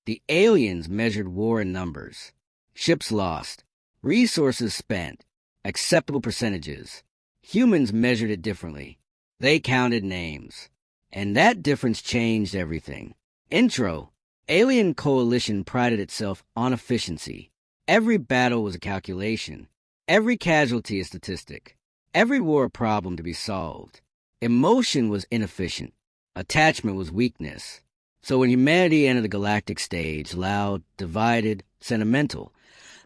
The aliens measured war in numbers. Ships lost, resources spent, acceptable percentages. Humans measured it differently. They counted names. And that difference changed everything. Intro. Alien Coalition prided itself on efficiency. Every battle was a calculation. Every casualty a statistic. Every war a problem to be solved. Emotion was inefficient. Attachment was weakness. So when humanity entered the galactic stage, loud, divided, sentimental,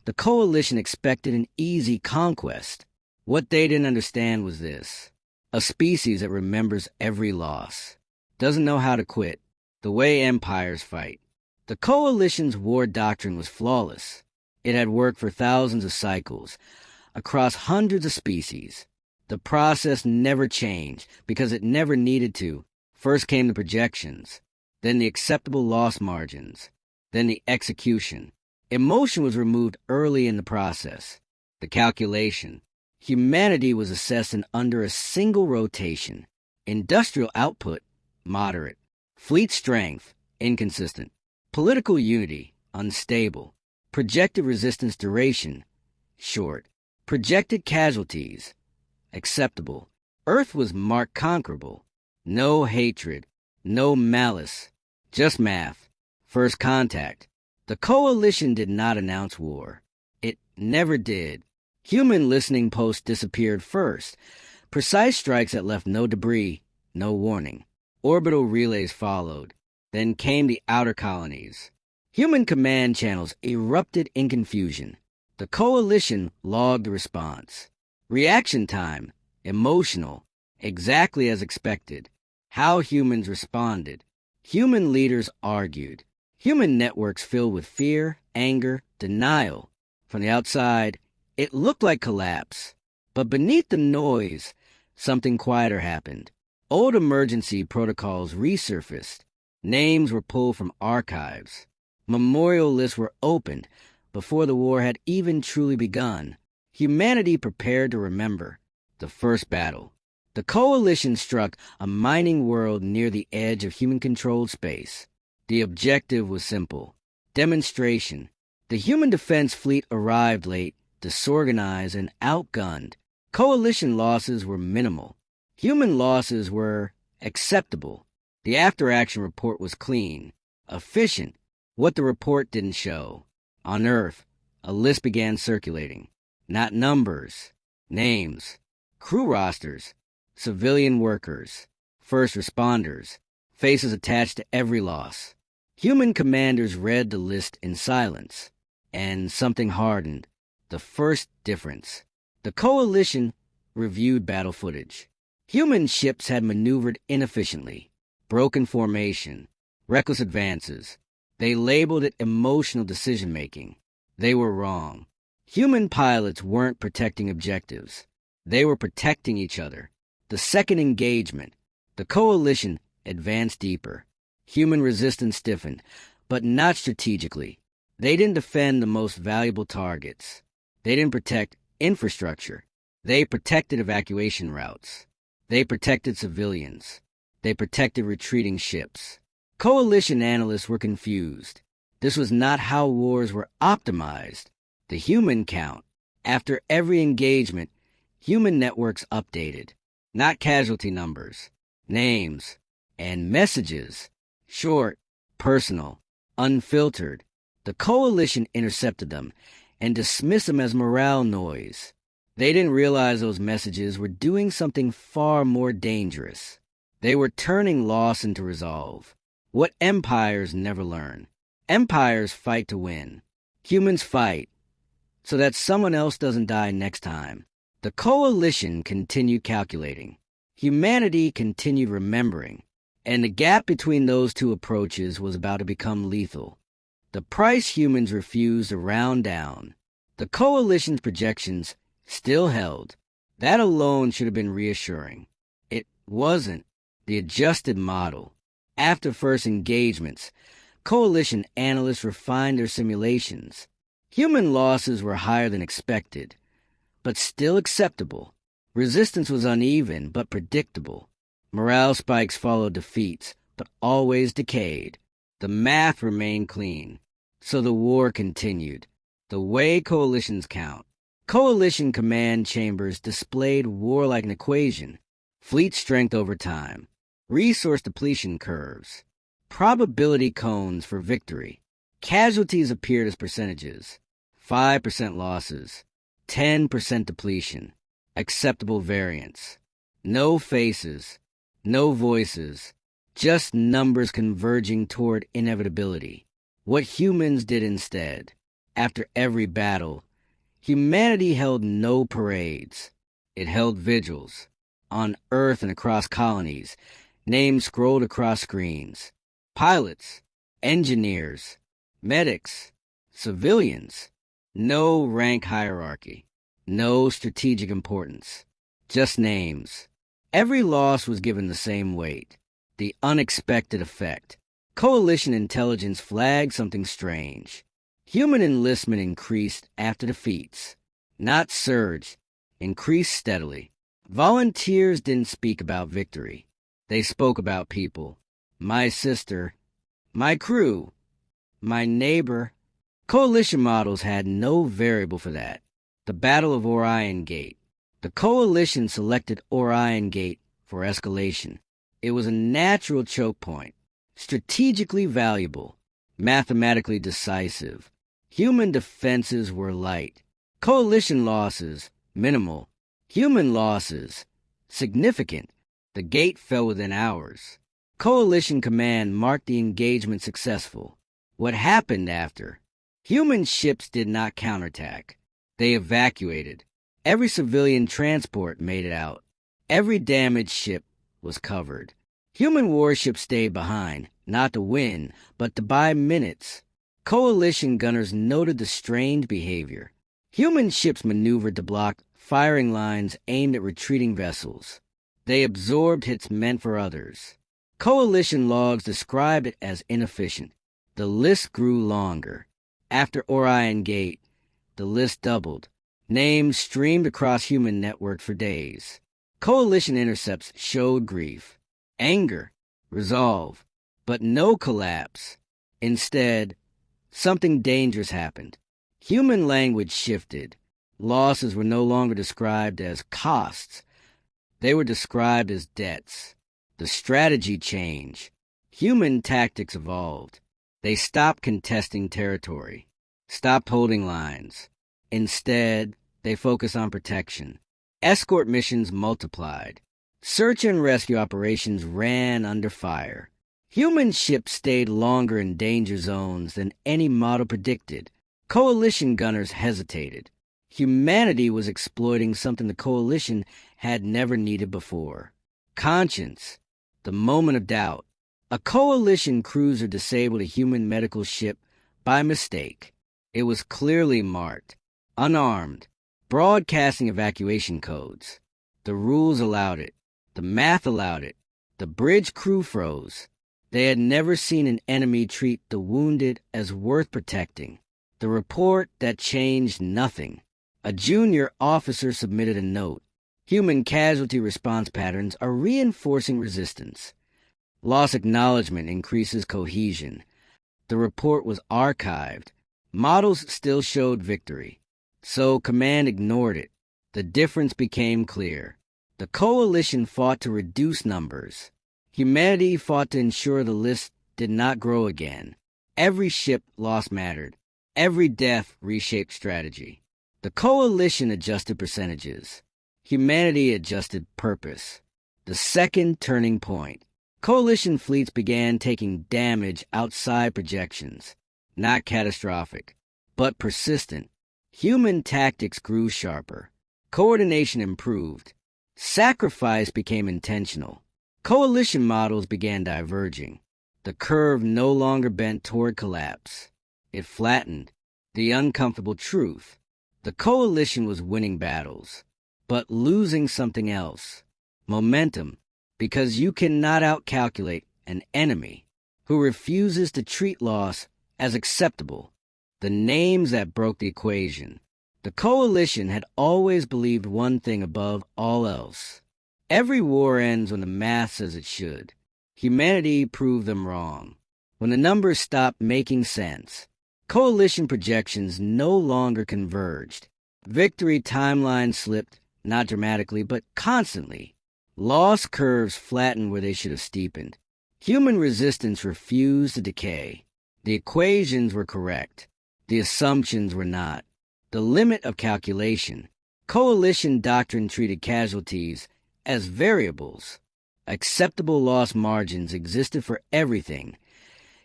the Coalition expected an easy conquest. What they didn't understand was this: a species that remembers every loss, doesn't know how to quit, the way empires fight. The Coalition's war doctrine was flawless. It had worked for thousands of cycles, across hundreds of species. The process never changed because it never needed to. First came the projections, then the acceptable loss margins, then the execution. Emotion was removed early in the process. The calculation. Humanity was assessed in under a single rotation. Industrial output, moderate. Fleet strength, inconsistent. Political unity, unstable. Projected resistance duration, short. Projected casualties, acceptable. Earth was marked conquerable. No hatred, no malice, just math. First contact. The Coalition did not announce war. It never did. Human listening posts disappeared first. Precise strikes that left no debris, no warning. Orbital relays followed. Then came the outer colonies. Human command channels erupted in confusion. The Coalition logged the response. Reaction time, emotional, exactly as expected. How humans responded. Human leaders argued. Human networks filled with fear, anger, denial. From the outside, it looked like collapse. But beneath the noise, something quieter happened. Old emergency protocols resurfaced. Names were pulled from archives. Memorial lists were opened before the war had even truly begun. Humanity prepared to remember the first battle. The Coalition struck a mining world near the edge of human-controlled space. The objective was simple: demonstration. The human defense fleet arrived late, disorganized, and outgunned. Coalition losses were minimal. Human losses were acceptable. The after-action report was clean, efficient. What the report didn't show. On Earth, a list began circulating. Not numbers, names, crew rosters, civilian workers, first responders, faces attached to every loss. Human commanders read the list in silence, and something hardened. The first difference. The Coalition reviewed battle footage. Human ships had maneuvered inefficiently, broken formation, reckless advances. They labeled it emotional decision-making. They were wrong. Human pilots weren't protecting objectives. They were protecting each other. The second engagement. The Coalition advanced deeper. Human resistance stiffened, but not strategically. They didn't defend the most valuable targets. They didn't protect infrastructure. They protected evacuation routes. They protected civilians. They protected retreating ships. Coalition analysts were confused. This was not how wars were optimized. The human count. After every engagement, human networks updated. Not casualty numbers, names, and messages. Short, personal, unfiltered. The Coalition intercepted them and dismissed them as morale noise. They didn't realize those messages were doing something far more dangerous. They were turning loss into resolve. What empires never learn. Empires fight to win. Humans fight so that someone else doesn't die next time. The Coalition continued calculating. Humanity continued remembering. And the gap between those two approaches was about to become lethal. The price humans refused to round down. The Coalition's projections still held. That alone should have been reassuring. It wasn't. The adjusted model. After first engagements, Coalition analysts refined their simulations. Human losses were higher than expected, but still acceptable. Resistance was uneven, but predictable. Morale spikes followed defeats, but always decayed. The math remained clean, so the war continued. The way coalitions count. Coalition command chambers displayed war like an equation, fleet strength over time, resource depletion curves, probability cones for victory. Casualties appeared as percentages: 5% losses, 10% depletion, acceptable variance. No faces, no voices, just numbers converging toward inevitability. What humans did instead. After every battle, humanity held no parades. It held vigils. On Earth and across colonies, names scrolled across screens. Pilots, engineers, medics, civilians. No rank hierarchy. No strategic importance. Just names. Every loss was given the same weight. The unexpected effect. Coalition intelligence flagged something strange. Human enlistment increased after defeats. Not surged, increased steadily. Volunteers didn't speak about victory. They spoke about people. My sister, my crew, my neighbor. Coalition models had no variable for that. The Battle of Orion Gate. The coalition selected Orion Gate for escalation. It was a natural choke point, strategically valuable, mathematically decisive. Human defenses were light. Coalition losses, minimal. Human losses, significant. The gate fell within hours. Coalition command marked the engagement successful. What happened after? Human ships did not counterattack. They evacuated. Every civilian transport made it out. Every damaged ship was covered. Human warships stayed behind, not to win, but to buy minutes. Coalition gunners noted the strange behavior. Human ships maneuvered to block firing lines aimed at retreating vessels. They absorbed hits meant for others. Coalition logs described it as inefficient. The list grew longer. After Orion Gate, the list doubled. Names streamed across human network for days. Coalition intercepts showed grief, anger, resolve, but no collapse. Instead, something dangerous happened. Human language shifted. Losses were no longer described as costs. They were described as debts. The strategy changed. Human tactics evolved. They stopped contesting territory, stopped holding lines. Instead, they focused on protection. Escort missions multiplied. Search and rescue operations ran under fire. Human ships stayed longer in danger zones than any model predicted. Coalition gunners hesitated. Humanity was exploiting something the coalition had never needed before. Conscience, the moment of doubt. A coalition cruiser disabled a human medical ship by mistake. It was clearly marked, unarmed, broadcasting evacuation codes. The rules allowed it. The math allowed it. The bridge crew froze. They had never seen an enemy treat the wounded as worth protecting. The report that changed nothing. A junior officer submitted a note. Human casualty response patterns are reinforcing resistance. Loss acknowledgement increases cohesion. The report was archived. Models still showed victory. So command ignored it. The difference became clear. The coalition fought to reduce numbers. Humanity fought to ensure the list did not grow again. Every ship loss mattered. Every death reshaped strategy. The coalition adjusted percentages. Humanity adjusted purpose. The second turning point. Coalition fleets began taking damage outside projections. Not catastrophic, but persistent. Human tactics grew sharper. Coordination improved. Sacrifice became intentional. Coalition models began diverging. The curve no longer bent toward collapse. It flattened. The uncomfortable truth. The coalition was winning battles, but losing something else. Momentum, because you cannot outcalculate an enemy who refuses to treat loss as acceptable. The names that broke the equation. The coalition had always believed one thing above all else. Every war ends when the math says it should. Humanity proved them wrong. When the numbers stopped making sense, coalition projections no longer converged. Victory timelines slipped, not dramatically, but constantly. Loss curves flattened where they should have steepened. Human resistance refused to decay. The equations were correct. The assumptions were not. The limit of calculation. Coalition doctrine treated casualties as variables. Acceptable loss margins existed for everything.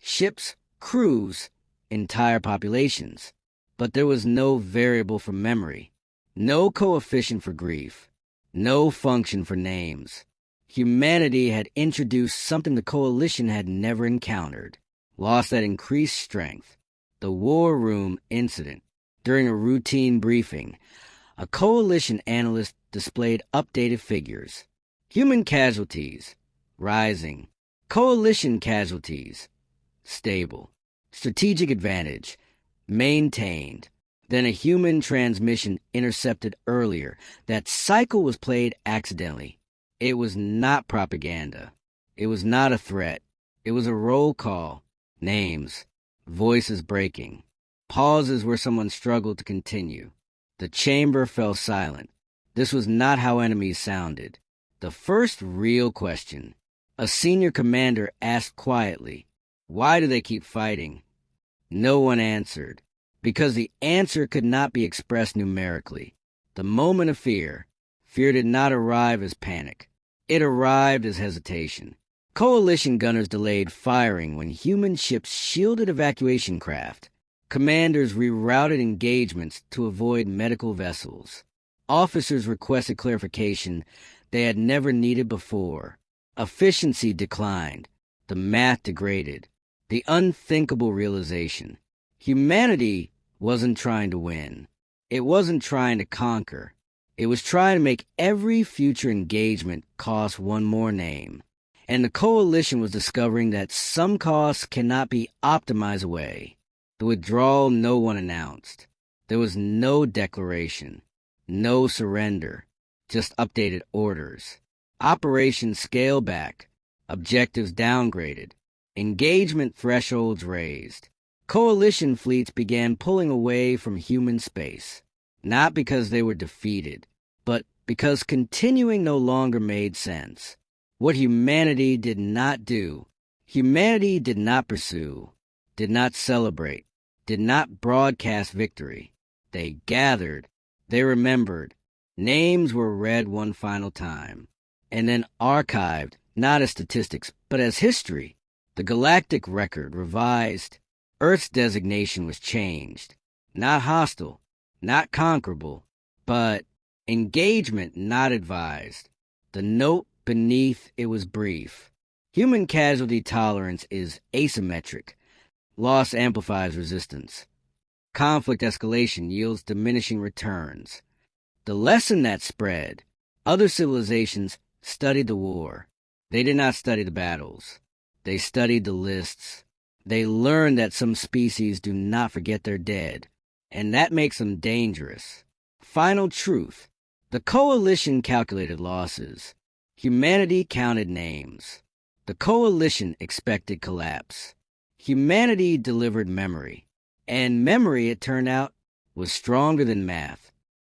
Ships, crews, entire populations. But there was no variable for memory, no coefficient for grief, no function for names. Humanity had introduced something the coalition had never encountered, loss that increased strength. The war room incident. During a routine briefing, a coalition analyst displayed updated figures. Human casualties, rising. Coalition casualties, stable. Strategic advantage, maintained. Then a human transmission intercepted earlier. That cycle was played accidentally. It was not propaganda. It was not a threat. It was a roll call. Names. Voices breaking. Pauses where someone struggled to continue. The chamber fell silent. This was not how enemies sounded. The first real question. A senior commander asked quietly, "Why do they keep fighting?" No one answered, because the answer could not be expressed numerically. The moment of fear. Fear did not arrive as panic. It arrived as hesitation. Coalition gunners delayed firing when human ships shielded evacuation craft. Commanders rerouted engagements to avoid medical vessels. Officers requested clarification they had never needed before. Efficiency declined. The math degraded. The unthinkable realization. Humanity wasn't trying to win. It wasn't trying to conquer. It was trying to make every future engagement cost one more name. And the coalition was discovering that some costs cannot be optimized away. The withdrawal no one announced. There was no declaration, no surrender, just updated orders. Operations scaled back, objectives downgraded, engagement thresholds raised. Coalition fleets began pulling away from human space, not because they were defeated, but because continuing no longer made sense. What humanity did not do, humanity did not pursue, did not celebrate, did not broadcast victory. They gathered, they remembered. Names were read one final time, and then archived, not as statistics, but as history. The galactic record revised. Earth's designation was changed. Not hostile, not conquerable, but engagement not advised. The note beneath it was brief. Human casualty tolerance is asymmetric. Loss amplifies resistance. Conflict escalation yields diminishing returns. The lesson that spread. Other civilizations studied the war. They did not study the battles. They studied the lists. They learned that some species do not forget their dead, and that makes them dangerous. Final truth. The coalition calculated losses. Humanity counted names. The coalition expected collapse. Humanity delivered memory. And memory, it turned out, was stronger than math.